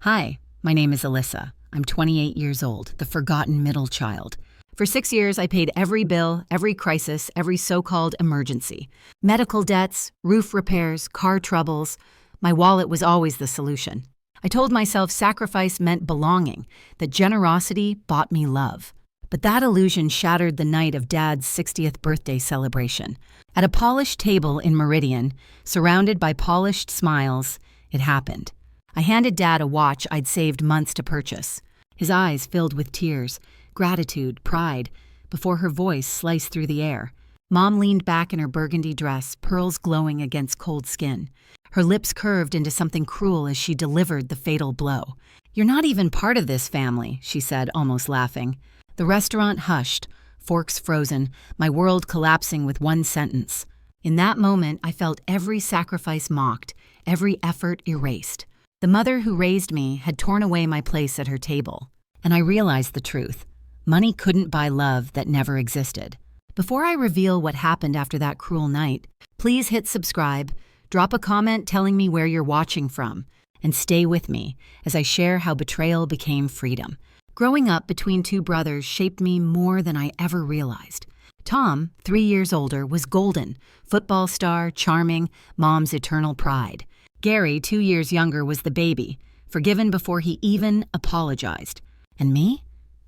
Hi, my name is Alisa. I'm 28 years old, the forgotten middle child. For 6 years, I paid every bill, every crisis, every so-called emergency. Medical debts, roof repairs, car troubles. My wallet was always the solution. I told myself sacrifice meant belonging, that generosity bought me love. But that illusion shattered the night of Dad's 60th birthday celebration. At a polished table in Meridian, surrounded by polished smiles, it happened. I handed Dad a watch I'd saved months to purchase. His eyes filled with tears, gratitude, pride, before her voice sliced through the air. Mom leaned back in her burgundy dress, pearls glowing against cold skin. Her lips curved into something cruel as she delivered the fatal blow. "You're not even part of this family," she said, almost laughing. The restaurant hushed, forks frozen, my world collapsing with one sentence. In that moment, I felt every sacrifice mocked, every effort erased. The mother who raised me had torn away my place at her table. And I realized the truth. Money couldn't buy love that never existed. Before I reveal what happened after that cruel night, please hit subscribe, drop a comment telling me where you're watching from, and stay with me as I share how betrayal became freedom. Growing up between two brothers shaped me more than I ever realized. Tom, 3 years older, was golden, football star, charming, Mom's eternal pride. Gary, 2 years younger, was the baby, forgiven before he even apologized. And me?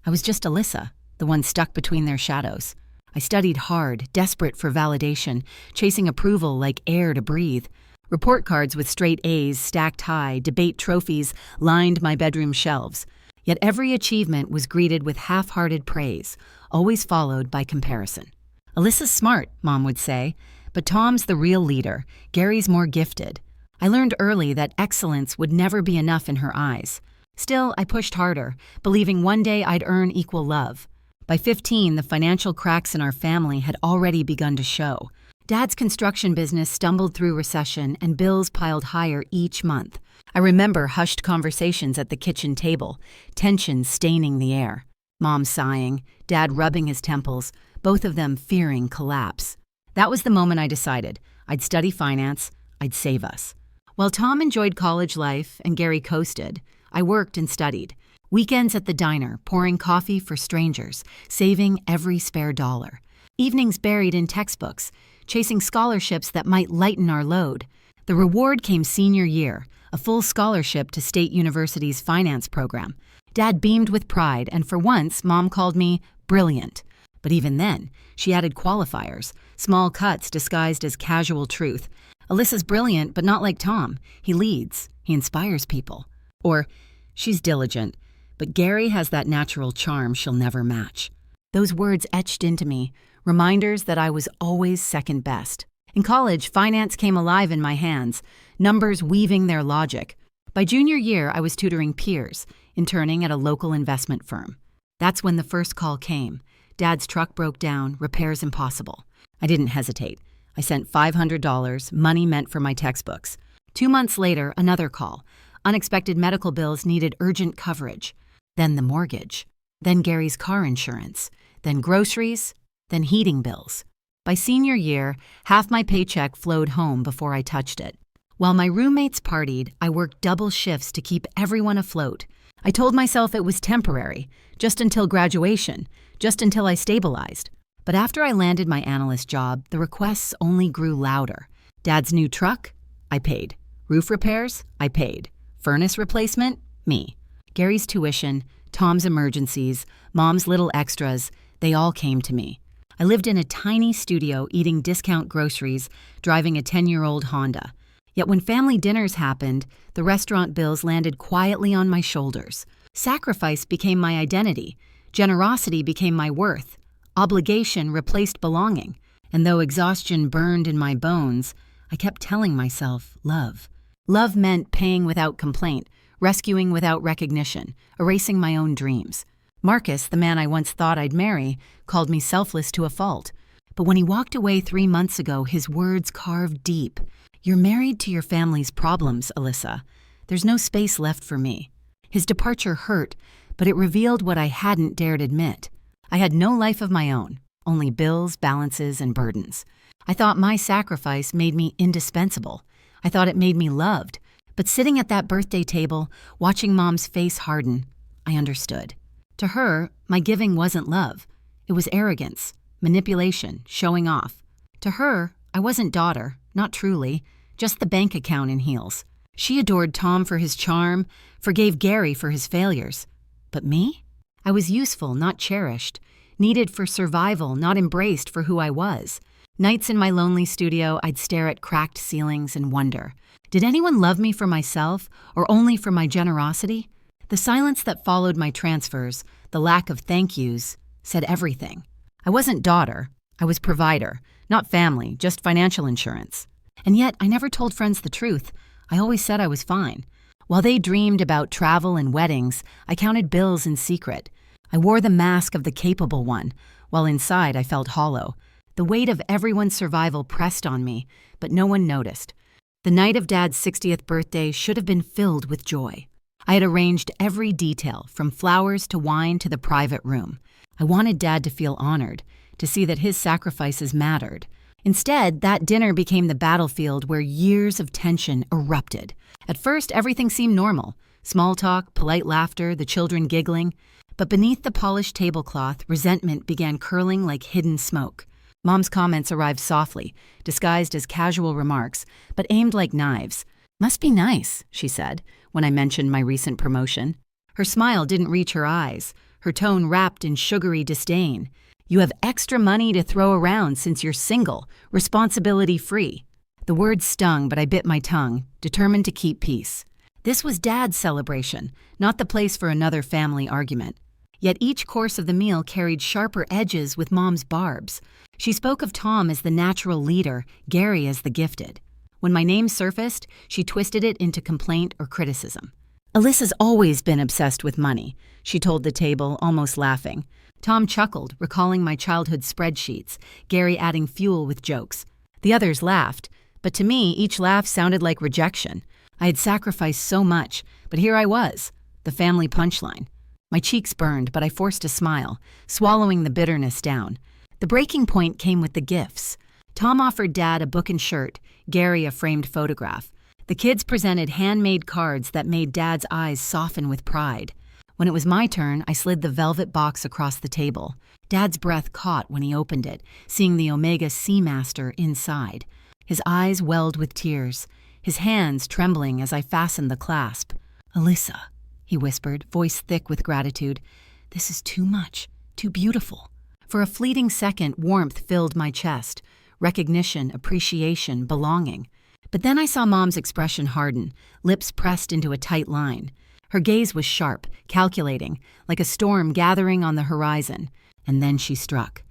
I was just Alisa, the one stuck between their shadows. I studied hard, desperate for validation, chasing approval like air to breathe. Report cards with straight A's stacked high, debate trophies lined my bedroom shelves. Yet every achievement was greeted with half-hearted praise, always followed by comparison. "Alisa's smart," Mom would say, "but Tom's the real leader. Gary's more gifted." I learned early that excellence would never be enough in her eyes. Still, I pushed harder, believing one day I'd earn equal love. By 15, the financial cracks in our family had already begun to show. Dad's construction business stumbled through recession and bills piled higher each month. I remember hushed conversations at the kitchen table, tension staining the air. Mom sighing, Dad rubbing his temples, both of them fearing collapse. That was the moment I decided. I'd study finance, I'd save us. While Tom enjoyed college life and Gary coasted, I worked and studied. Weekends at the diner, pouring coffee for strangers, saving every spare dollar. Evenings buried in textbooks, chasing scholarships that might lighten our load. The reward came senior year, a full scholarship to State University's finance program. Dad beamed with pride, and for once, Mom called me brilliant. But even then, she added qualifiers, small cuts disguised as casual truth. "Alisa's brilliant, but not like Tom. He leads. He inspires people." Or, "She's diligent, but Gary has that natural charm she'll never match." Those words etched into me, reminders that I was always second best. In college, finance came alive in my hands, numbers weaving their logic. By junior year, I was tutoring peers, interning at a local investment firm. That's when the first call came. Dad's truck broke down, repairs impossible. I didn't hesitate. I sent $500, money meant for my textbooks. 2 months later, another call. Unexpected medical bills needed urgent coverage. Then the mortgage. Then Gary's car insurance. Then groceries. Then heating bills. By senior year, half my paycheck flowed home before I touched it. While my roommates partied, I worked double shifts to keep everyone afloat. I told myself it was temporary, just until graduation, just until I stabilized. But after I landed my analyst job, the requests only grew louder. Dad's new truck? I paid. Roof repairs? I paid. Furnace replacement? Me. Gary's tuition, Tom's emergencies, Mom's little extras, they all came to me. I lived in a tiny studio eating discount groceries, driving a 10-year-old Honda. Yet when family dinners happened, the restaurant bills landed quietly on my shoulders. Sacrifice became my identity. Generosity became my worth. Obligation replaced belonging. And though exhaustion burned in my bones, I kept telling myself, love. Love meant paying without complaint, rescuing without recognition, erasing my own dreams. Marcus, the man I once thought I'd marry, called me selfless to a fault. But when he walked away 3 months ago, his words carved deep. "You're married to your family's problems, Alisa. There's no space left for me." His departure hurt, but it revealed what I hadn't dared admit. I had no life of my own, only bills, balances, and burdens. I thought my sacrifice made me indispensable. I thought it made me loved. But sitting at that birthday table, watching Mom's face harden, I understood. To her, my giving wasn't love. It was arrogance, manipulation, showing off. To her, I wasn't daughter, not truly, just the bank account in heels. She adored Tom for his charm, forgave Gary for his failures. But me? I was useful, not cherished. Needed for survival, not embraced for who I was. Nights in my lonely studio, I'd stare at cracked ceilings and wonder, did anyone love me for myself or only for my generosity? The silence that followed my transfers, the lack of thank yous, said everything. I wasn't daughter, I was provider, not family, just financial insurance. And yet, I never told friends the truth. I always said I was fine. While they dreamed about travel and weddings, I counted bills in secret. I wore the mask of the capable one, while inside I felt hollow. The weight of everyone's survival pressed on me, but no one noticed. The night of Dad's 60th birthday should have been filled with joy. I had arranged every detail, from flowers to wine to the private room. I wanted Dad to feel honored, to see that his sacrifices mattered. Instead, that dinner became the battlefield where years of tension erupted. At first, everything seemed normal. Small talk, polite laughter, the children giggling. But beneath the polished tablecloth, resentment began curling like hidden smoke. Mom's comments arrived softly, disguised as casual remarks, but aimed like knives. "Must be nice," she said, when I mentioned my recent promotion. Her smile didn't reach her eyes, her tone wrapped in sugary disdain. "You have extra money to throw around since you're single, responsibility-free." The words stung, but I bit my tongue, determined to keep peace. This was Dad's celebration, not the place for another family argument. Yet each course of the meal carried sharper edges with Mom's barbs. She spoke of Tom as the natural leader, Gary as the gifted. When my name surfaced, she twisted it into complaint or criticism. "Alisa's always been obsessed with money," she told the table, almost laughing. Tom chuckled, recalling my childhood spreadsheets, Gary adding fuel with jokes. The others laughed, but to me, each laugh sounded like rejection. I had sacrificed so much, but here I was, the family punchline. My cheeks burned, but I forced a smile, swallowing the bitterness down. The breaking point came with the gifts. Tom offered Dad a book and shirt, Gary a framed photograph. The kids presented handmade cards that made Dad's eyes soften with pride. When it was my turn, I slid the velvet box across the table. Dad's breath caught when he opened it, seeing the Omega Seamaster inside. His eyes welled with tears, his hands trembling as I fastened the clasp. "Alisa," he whispered, voice thick with gratitude. "This is too much, too beautiful." For a fleeting second, warmth filled my chest. Recognition, appreciation, belonging. But then I saw Mom's expression harden, lips pressed into a tight line. Her gaze was sharp, calculating, like a storm gathering on the horizon. And then she struck.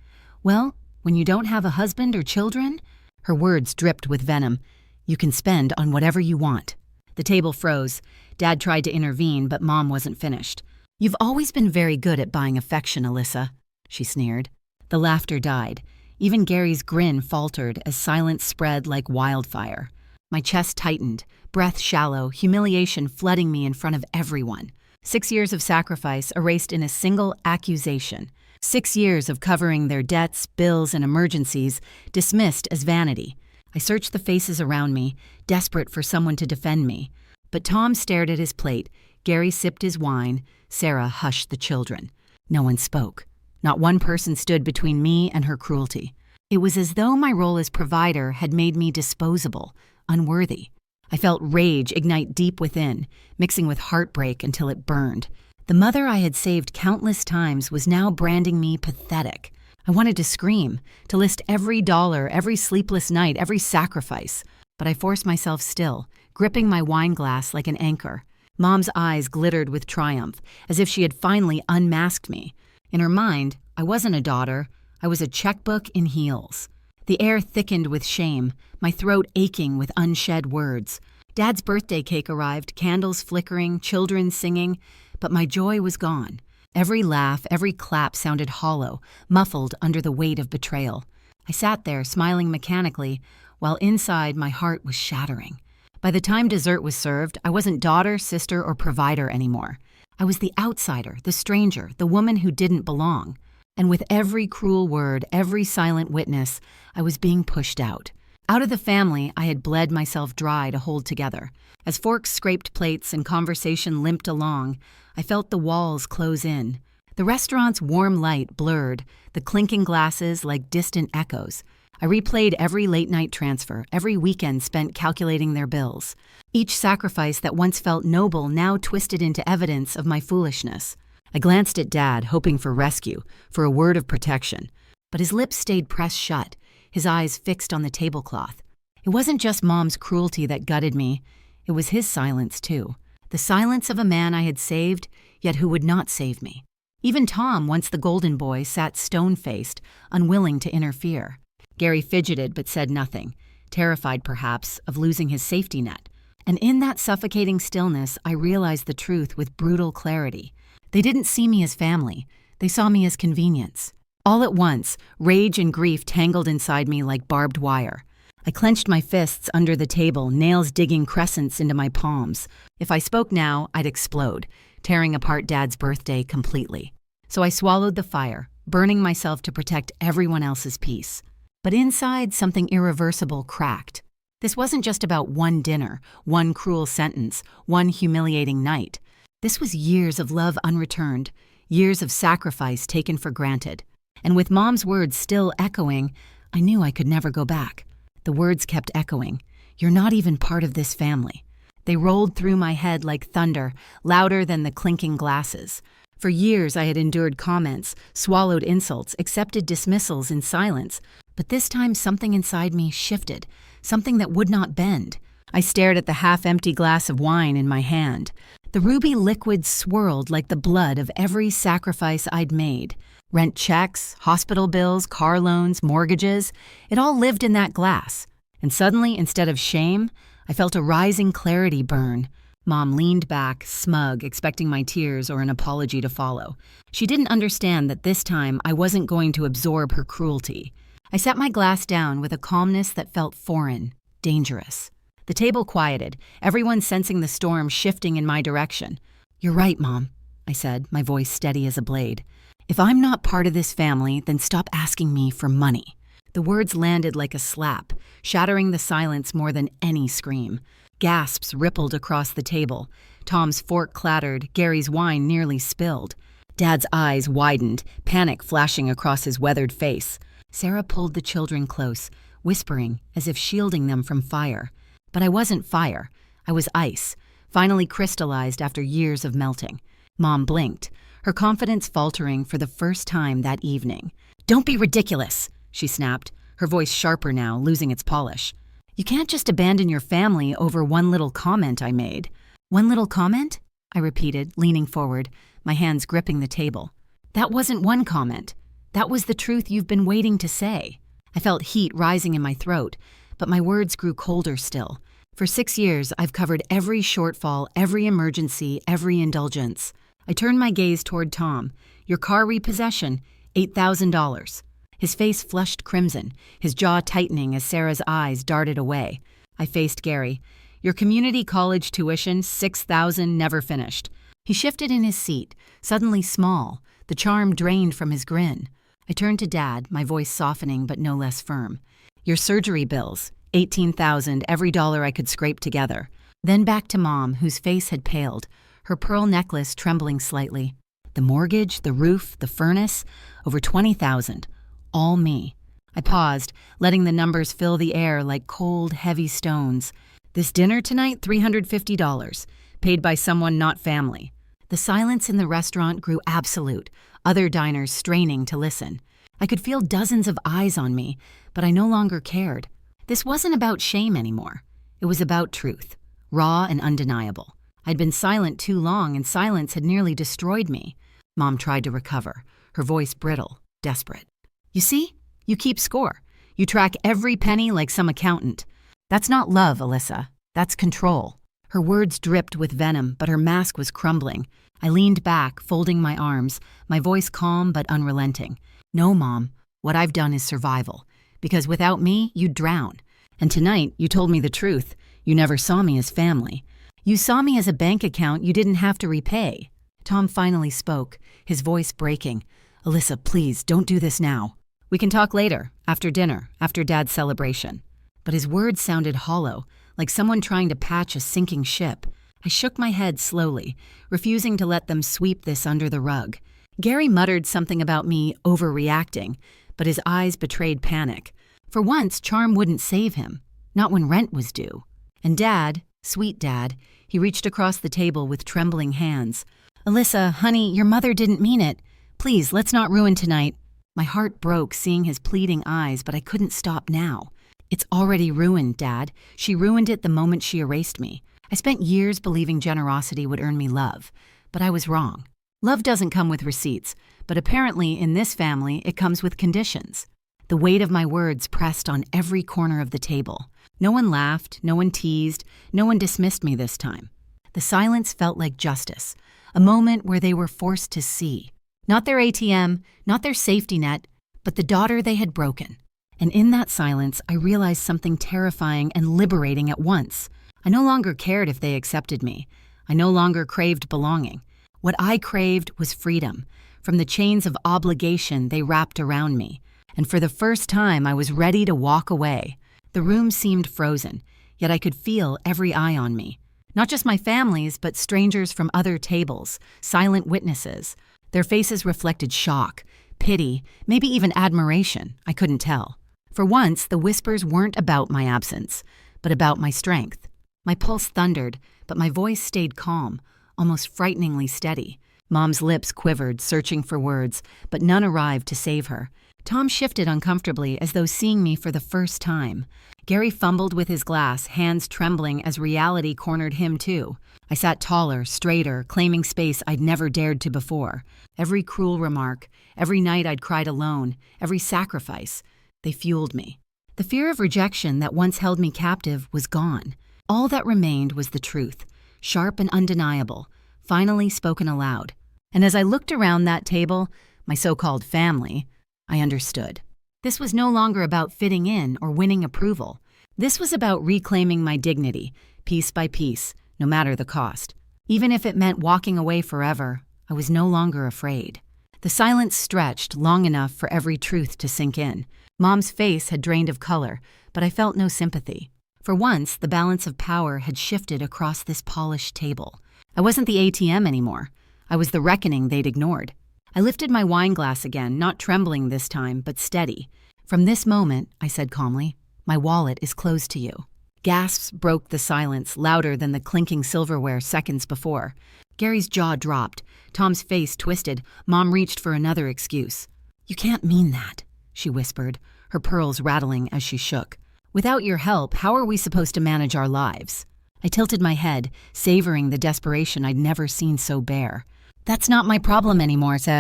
"Well, when you don't have a husband or children," her words dripped with venom, "you can spend on whatever you want." The table froze. Dad tried to intervene, but Mom wasn't finished. "You've always been very good at buying affection, Alisa," she sneered. The laughter died. Even Gary's grin faltered as silence spread like wildfire. My chest tightened, breath shallow, humiliation flooding me in front of everyone. 6 years of sacrifice erased in a single accusation. 6 years of covering their debts, bills, and emergencies dismissed as vanity. I searched the faces around me, desperate for someone to defend me. But Tom stared at his plate, Gary sipped his wine, Sarah hushed the children. No one spoke. Not one person stood between me and her cruelty. It was as though my role as provider had made me disposable, unworthy. I felt rage ignite deep within, mixing with heartbreak until it burned. The mother I had saved countless times was now branding me pathetic. I wanted to scream, to list every dollar, every sleepless night, every sacrifice. But I forced myself still, gripping my wine glass like an anchor. Mom's eyes glittered with triumph, as if she had finally unmasked me. In her mind, I wasn't a daughter. I was a checkbook in heels. The air thickened with shame, my throat aching with unshed words. Dad's birthday cake arrived, candles flickering, children singing, but my joy was gone. Every laugh, every clap sounded hollow, muffled under the weight of betrayal. I sat there, smiling mechanically, while inside my heart was shattering. By the time dessert was served, I wasn't daughter, sister, or provider anymore. I was the outsider, the stranger, the woman who didn't belong. And with every cruel word, every silent witness, I was being pushed out. Out of the family, I had bled myself dry to hold together. As forks scraped plates and conversation limped along, I felt the walls close in. The restaurant's warm light blurred, the clinking glasses like distant echoes. I replayed every late-night transfer, every weekend spent calculating their bills. Each sacrifice that once felt noble now twisted into evidence of my foolishness. I glanced at Dad, hoping for rescue, for a word of protection. But his lips stayed pressed shut, his eyes fixed on the tablecloth. It wasn't just Mom's cruelty that gutted me. It was his silence, too. The silence of a man I had saved, yet who would not save me. Even Tom, once the golden boy, sat stone-faced, unwilling to interfere. Gary fidgeted but said nothing, terrified perhaps of losing his safety net. And in that suffocating stillness, I realized the truth with brutal clarity. They didn't see me as family. They saw me as convenience. All at once, rage and grief tangled inside me like barbed wire. I clenched my fists under the table, nails digging crescents into my palms. If I spoke now, I'd explode, tearing apart Dad's birthday completely. So I swallowed the fire, burning myself to protect everyone else's peace. But inside, something irreversible cracked. This wasn't just about one dinner, one cruel sentence, one humiliating night. This was years of love unreturned, years of sacrifice taken for granted. And with Mom's words still echoing, I knew I could never go back. The words kept echoing. You're not even part of this family. They rolled through my head like thunder, louder than the clinking glasses. For years I had endured comments, swallowed insults, accepted dismissals in silence. But this time something inside me shifted, something that would not bend. I stared at the half-empty glass of wine in my hand. The ruby liquid swirled like the blood of every sacrifice I'd made. Rent checks, hospital bills, car loans, mortgages, it all lived in that glass. And suddenly, instead of shame, I felt a rising clarity burn. Mom leaned back, smug, expecting my tears or an apology to follow. She didn't understand that this time I wasn't going to absorb her cruelty. I set my glass down with a calmness that felt foreign, dangerous. The table quieted, everyone sensing the storm shifting in my direction. You're right, Mom, I said, my voice steady as a blade. If I'm not part of this family, then stop asking me for money. The words landed like a slap, shattering the silence more than any scream. Gasps rippled across the table. Tom's fork clattered, Gary's wine nearly spilled. Dad's eyes widened, panic flashing across his weathered face. Sarah pulled the children close, whispering as if shielding them from fire. But I wasn't fire. I was ice, finally crystallized after years of melting. Mom blinked, her confidence faltering for the first time that evening. Don't be ridiculous, she snapped, her voice sharper now, losing its polish. You can't just abandon your family over one little comment I made. One little comment? I repeated, leaning forward, my hands gripping the table. That wasn't one comment. That was the truth you've been waiting to say. I felt heat rising in my throat, but my words grew colder still. For 6 years, I've covered every shortfall, every emergency, every indulgence. I turned my gaze toward Tom. Your car repossession, $8,000. His face flushed crimson, his jaw tightening as Sarah's eyes darted away. I faced Gary. Your community college tuition, $6,000, never finished. He shifted in his seat, suddenly small, the charm drained from his grin. I turned to Dad, my voice softening but no less firm. Your surgery bills, $18,000, every dollar I could scrape together. Then back to Mom, whose face had paled, her pearl necklace trembling slightly. The mortgage, the roof, the furnace, over $20,000. All me. I paused, letting the numbers fill the air like cold, heavy stones. This dinner tonight, $350, paid by someone not family. The silence in the restaurant grew absolute, other diners straining to listen. I could feel dozens of eyes on me, but I no longer cared. This wasn't about shame anymore. It was about truth, raw and undeniable. I'd been silent too long, and silence had nearly destroyed me. Mom tried to recover, her voice brittle, desperate. You see? You keep score. You track every penny like some accountant. That's not love, Alisa. That's control. Her words dripped with venom, but her mask was crumbling. I leaned back, folding my arms, my voice calm but unrelenting. No, Mom. What I've done is survival. Because without me, you'd drown. And tonight, you told me the truth. You never saw me as family. You saw me as a bank account you didn't have to repay. Tom finally spoke, his voice breaking. Alisa, please, don't do this now. We can talk later, after dinner, after Dad's celebration. But his words sounded hollow, like someone trying to patch a sinking ship. I shook my head slowly, refusing to let them sweep this under the rug. Gary muttered something about me overreacting, but his eyes betrayed panic. For once, charm wouldn't save him, not when rent was due. And Dad, sweet Dad, he reached across the table with trembling hands. "Alisa, honey, your mother didn't mean it. Please, let's not ruin tonight." My heart broke seeing his pleading eyes, but I couldn't stop now. "It's already ruined, Dad. She ruined it the moment she erased me. I spent years believing generosity would earn me love, but I was wrong. Love doesn't come with receipts, but apparently in this family it comes with conditions." The weight of my words pressed on every corner of the table. No one laughed, no one teased, no one dismissed me this time. The silence felt like justice, a moment where they were forced to see. Not their ATM, not their safety net, but the daughter they had broken. And in that silence, I realized something terrifying and liberating at once. I no longer cared if they accepted me. I no longer craved belonging. What I craved was freedom, from the chains of obligation they wrapped around me. And for the first time, I was ready to walk away. The room seemed frozen, yet I could feel every eye on me. Not just my family's, but strangers from other tables, silent witnesses. Their faces reflected shock, pity, maybe even admiration. I couldn't tell. For once, the whispers weren't about my absence, but about my strength. My pulse thundered, but my voice stayed calm, almost frighteningly steady. Mom's lips quivered, searching for words, but none arrived to save her. Tom shifted uncomfortably as though seeing me for the first time. Gary fumbled with his glass, hands trembling as reality cornered him too. I sat taller, straighter, claiming space I'd never dared to before. Every cruel remark, every night I'd cried alone, every sacrifice, they fueled me. The fear of rejection that once held me captive was gone. All that remained was the truth, sharp and undeniable, finally spoken aloud. And as I looked around that table, my so-called family, I understood. This was no longer about fitting in or winning approval. This was about reclaiming my dignity, piece by piece, no matter the cost. Even if it meant walking away forever, I was no longer afraid. The silence stretched long enough for every truth to sink in. Mom's face had drained of color, but I felt no sympathy. For once, the balance of power had shifted across this polished table. I wasn't the ATM anymore. I was the reckoning they'd ignored. I lifted my wine glass again, not trembling this time, but steady. "From this moment," I said calmly, "my wallet is closed to you." Gasps broke the silence, louder than the clinking silverware seconds before. Gary's jaw dropped. Tom's face twisted. Mom reached for another excuse. "You can't mean that," she whispered, her pearls rattling as she shook. "Without your help, how are we supposed to manage our lives?" I tilted my head, savoring the desperation I'd never seen so bare. "That's not my problem anymore, sir,"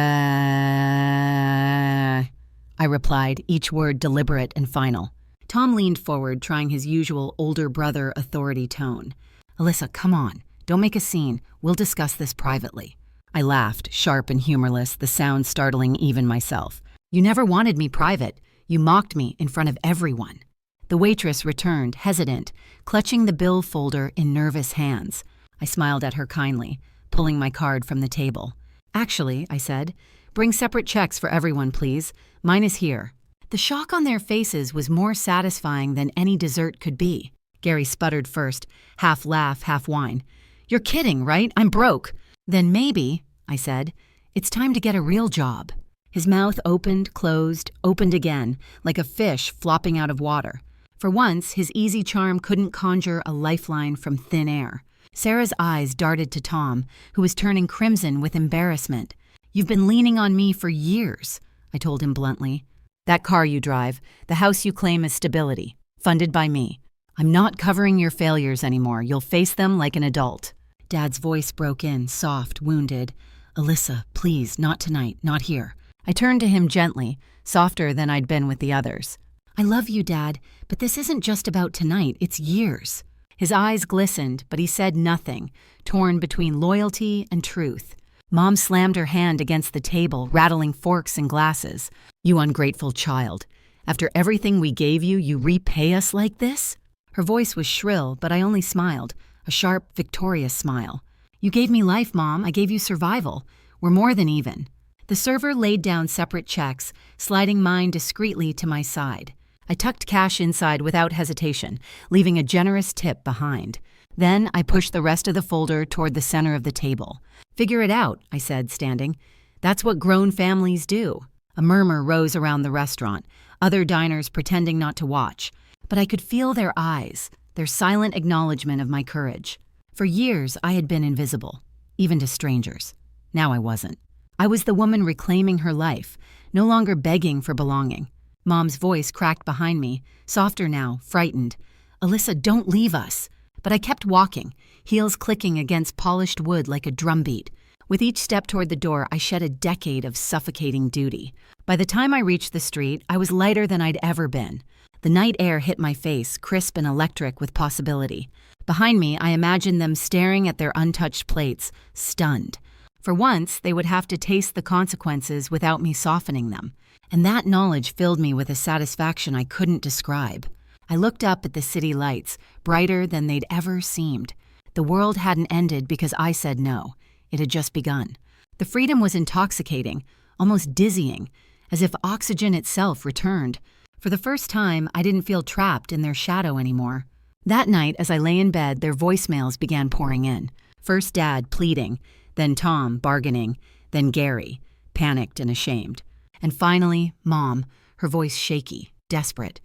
I replied, each word deliberate and final. Tom leaned forward, trying his usual older brother authority tone. "Alisa, come on. Don't make a scene. We'll discuss this privately." I laughed, sharp and humorless, the sound startling even myself. "You never wanted me private. You mocked me in front of everyone." The waitress returned, hesitant, clutching the bill folder in nervous hands. I smiled at her kindly, pulling my card from the table. "Actually," I said, "bring separate checks for everyone, please. Mine is here." The shock on their faces was more satisfying than any dessert could be. Gary sputtered first, half laugh, half whine. "You're kidding, right? I'm broke." "Then maybe," I said, "it's time to get a real job." His mouth opened, closed, opened again, like a fish flopping out of water. For once, his easy charm couldn't conjure a lifeline from thin air. Sarah's eyes darted to Tom, who was turning crimson with embarrassment. "You've been leaning on me for years," I told him bluntly. "That car you drive, the house you claim as stability, funded by me. I'm not covering your failures anymore. You'll face them like an adult." Dad's voice broke in, soft, wounded. "Alisa, please, not tonight, not here." I turned to him gently, softer than I'd been with the others. "I love you, Dad, but this isn't just about tonight, it's years." His eyes glistened, but he said nothing, torn between loyalty and truth. Mom slammed her hand against the table, rattling forks and glasses. "You ungrateful child. After everything we gave you, you repay us like this?" Her voice was shrill, but I only smiled, a sharp, victorious smile. "You gave me life, Mom. I gave you survival. We're more than even." The server laid down separate checks, sliding mine discreetly to my side. I tucked cash inside without hesitation, leaving a generous tip behind. Then I pushed the rest of the folder toward the center of the table. "Figure it out," I said, standing. "That's what grown families do." A murmur rose around the restaurant, other diners pretending not to watch. But I could feel their eyes, their silent acknowledgement of my courage. For years, I had been invisible, even to strangers. Now I wasn't. I was the woman reclaiming her life, no longer begging for belonging. Mom's voice cracked behind me, softer now, frightened. "Alisa, don't leave us." But I kept walking, heels clicking against polished wood like a drumbeat. With each step toward the door, I shed a decade of suffocating duty. By the time I reached the street, I was lighter than I'd ever been. The night air hit my face, crisp and electric with possibility. Behind me, I imagined them staring at their untouched plates, stunned. For once, they would have to taste the consequences without me softening them. And that knowledge filled me with a satisfaction I couldn't describe. I looked up at the city lights, brighter than they'd ever seemed. The world hadn't ended because I said no. It had just begun. The freedom was intoxicating, almost dizzying, as if oxygen itself returned. For the first time, I didn't feel trapped in their shadow anymore. That night, as I lay in bed, their voicemails began pouring in. First Dad, pleading, then Tom, bargaining, then Gary, panicked and ashamed. And finally, Mom, her voice shaky, desperate.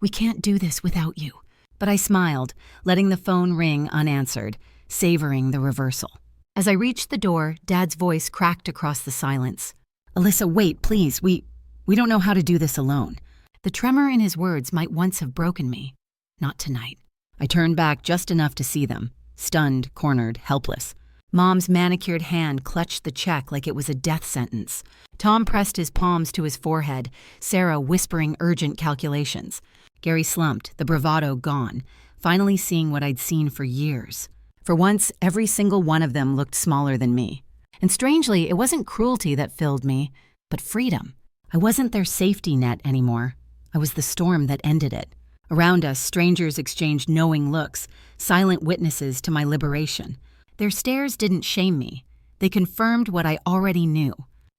"We can't do this without you." But I smiled, letting the phone ring unanswered, savoring the reversal. As I reached the door, Dad's voice cracked across the silence. "Alisa, wait, please. We don't know how to do this alone." The tremor in his words might once have broken me. Not tonight. I turned back just enough to see them, stunned, cornered, helpless. Mom's manicured hand clutched the check like it was a death sentence. Tom pressed his palms to his forehead, Sarah whispering urgent calculations. Gary slumped, the bravado gone, finally seeing what I'd seen for years. For once, every single one of them looked smaller than me. And strangely, it wasn't cruelty that filled me, but freedom. I wasn't their safety net anymore. I was the storm that ended it. Around us, strangers exchanged knowing looks, silent witnesses to my liberation. Their stares didn't shame me. They confirmed what I already knew.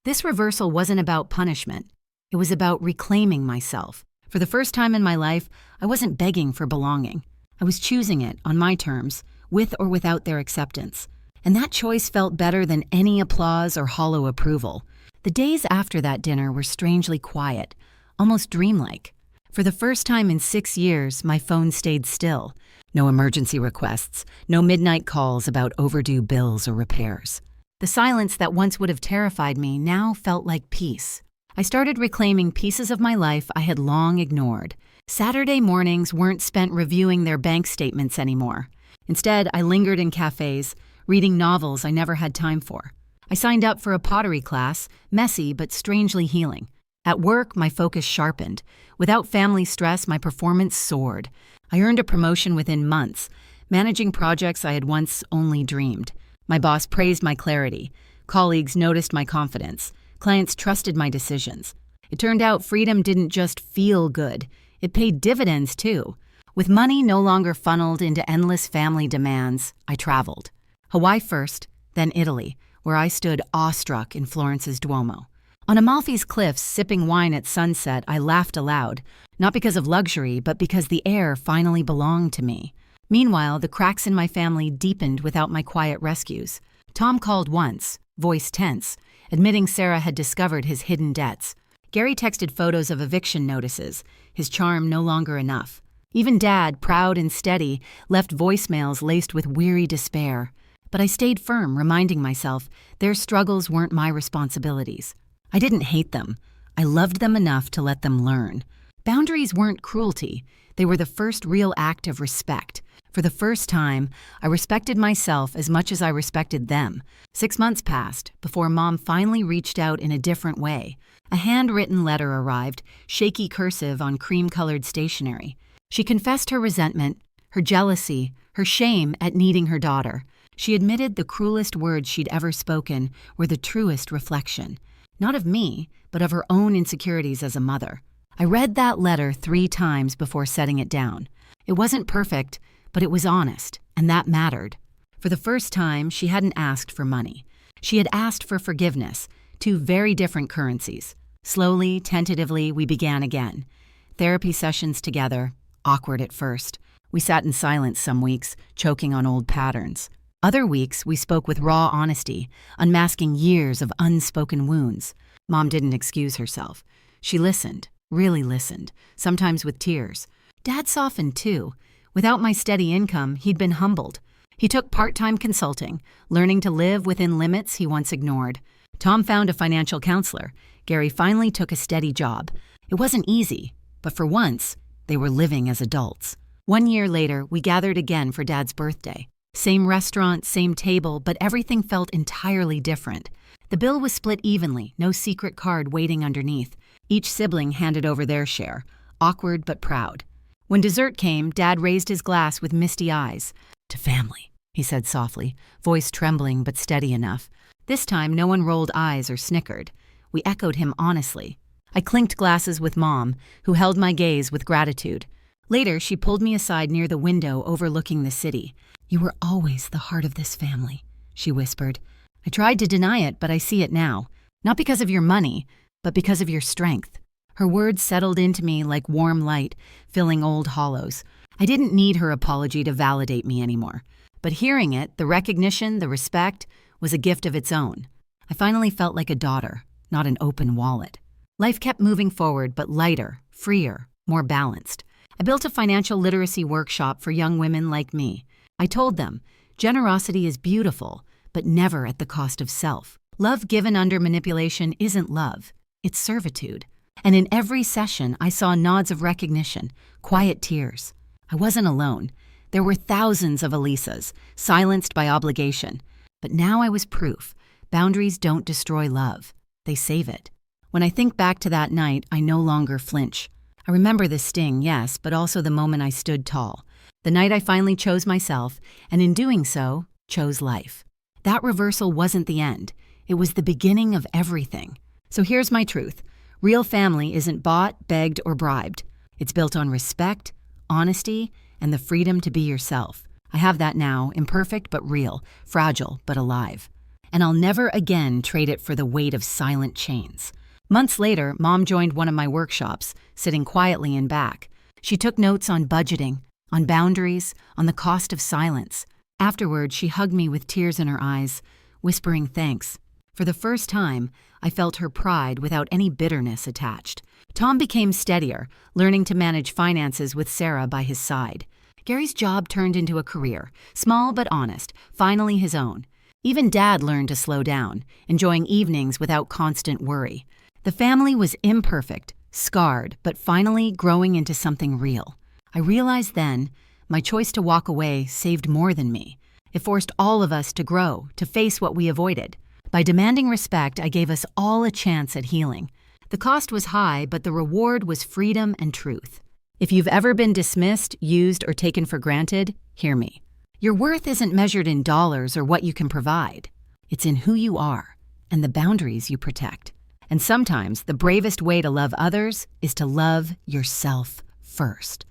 This reversal wasn't about punishment. It was about reclaiming myself. For the first time in my life, I wasn't begging for belonging. I was choosing it on my terms, with or without their acceptance. And that choice felt better than any applause or hollow approval. The days after that dinner were strangely quiet, almost dreamlike. For the first time in 6 years, my phone stayed still. No emergency requests, no midnight calls about overdue bills or repairs. The silence that once would have terrified me now felt like peace. I started reclaiming pieces of my life I had long ignored. Saturday mornings weren't spent reviewing their bank statements anymore. Instead, I lingered in cafes, reading novels I never had time for. I signed up for a pottery class, messy but strangely healing. At work, my focus sharpened. Without family stress, my performance soared. I earned a promotion within months, managing projects I had once only dreamed. My boss praised my clarity. Colleagues noticed my confidence. Clients trusted my decisions. It turned out freedom didn't just feel good. It paid dividends, too. With money no longer funneled into endless family demands, I traveled. Hawaii first, then Italy, where I stood awestruck in Florence's Duomo. On Amalfi's cliffs, sipping wine at sunset, I laughed aloud, not because of luxury, but because the air finally belonged to me. Meanwhile, the cracks in my family deepened without my quiet rescues. Tom called once, voice tense, admitting Sarah had discovered his hidden debts. Gary texted photos of eviction notices, his charm no longer enough. Even Dad, proud and steady, left voicemails laced with weary despair. But I stayed firm, reminding myself their struggles weren't my responsibilities. I didn't hate them. I loved them enough to let them learn. Boundaries weren't cruelty. They were the first real act of respect. For the first time, I respected myself as much as I respected them. 6 months passed before Mom finally reached out in a different way. A handwritten letter arrived, shaky cursive on cream-colored stationery. She confessed her resentment, her jealousy, her shame at needing her daughter. She admitted the cruelest words she'd ever spoken were the truest reflection. Not of me, but of her own insecurities as a mother. I read that letter 3 times before setting it down. It wasn't perfect, but it was honest, and that mattered. For the first time, she hadn't asked for money. She had asked for forgiveness, 2 very different currencies. Slowly, tentatively, we began again. Therapy sessions together, awkward at first. We sat in silence some weeks, choking on old patterns. Other weeks, we spoke with raw honesty, unmasking years of unspoken wounds. Mom didn't excuse herself. She listened, really listened, sometimes with tears. Dad softened too. Without my steady income, he'd been humbled. He took part-time consulting, learning to live within limits he once ignored. Tom found a financial counselor. Gary finally took a steady job. It wasn't easy, but for once, they were living as adults. 1 year later, we gathered again for Dad's birthday. Same restaurant, same table, but everything felt entirely different. The bill was split evenly, no secret card waiting underneath. Each sibling handed over their share, awkward but proud. When dessert came, Dad raised his glass with misty eyes. "To family," he said softly, voice trembling but steady enough. This time, no one rolled eyes or snickered. We echoed him honestly. I clinked glasses with Mom, who held my gaze with gratitude. Later, she pulled me aside near the window overlooking the city. "You were always the heart of this family," she whispered. I tried to deny it, but I see it now. Not because of your money, but because of your strength. Her words settled into me like warm light, filling old hollows. I didn't need her apology to validate me anymore. But hearing it, the recognition, the respect, was a gift of its own. I finally felt like a daughter, not an open wallet. Life kept moving forward, but lighter, freer, more balanced. I built a financial literacy workshop for young women like me. I told them, generosity is beautiful, but never at the cost of self. Love given under manipulation isn't love, it's servitude. And in every session, I saw nods of recognition, quiet tears. I wasn't alone. There were thousands of Alisas, silenced by obligation. But now I was proof. Boundaries don't destroy love. They save it. When I think back to that night, I no longer flinch. I remember the sting, yes, but also the moment I stood tall. The night I finally chose myself, and in doing so, chose life. That reversal wasn't the end. It was the beginning of everything. So here's my truth. Real family isn't bought, begged, or bribed. It's built on respect, honesty, and the freedom to be yourself. I have that now, imperfect but real, fragile but alive. And I'll never again trade it for the weight of silent chains. Months later, Mom joined one of my workshops, sitting quietly in back. She took notes on budgeting, on boundaries, on the cost of silence. Afterward, she hugged me with tears in her eyes, whispering thanks. For the first time, I felt her pride without any bitterness attached. Tom became steadier, learning to manage finances with Sarah by his side. Gary's job turned into a career, small but honest, finally his own. Even Dad learned to slow down, enjoying evenings without constant worry. The family was imperfect, scarred, but finally growing into something real. I realized then, my choice to walk away saved more than me. It forced all of us to grow, to face what we avoided. By demanding respect, I gave us all a chance at healing. The cost was high, but the reward was freedom and truth. If you've ever been dismissed, used, or taken for granted, hear me. Your worth isn't measured in dollars or what you can provide. It's in who you are and the boundaries you protect. And sometimes the bravest way to love others is to love yourself first.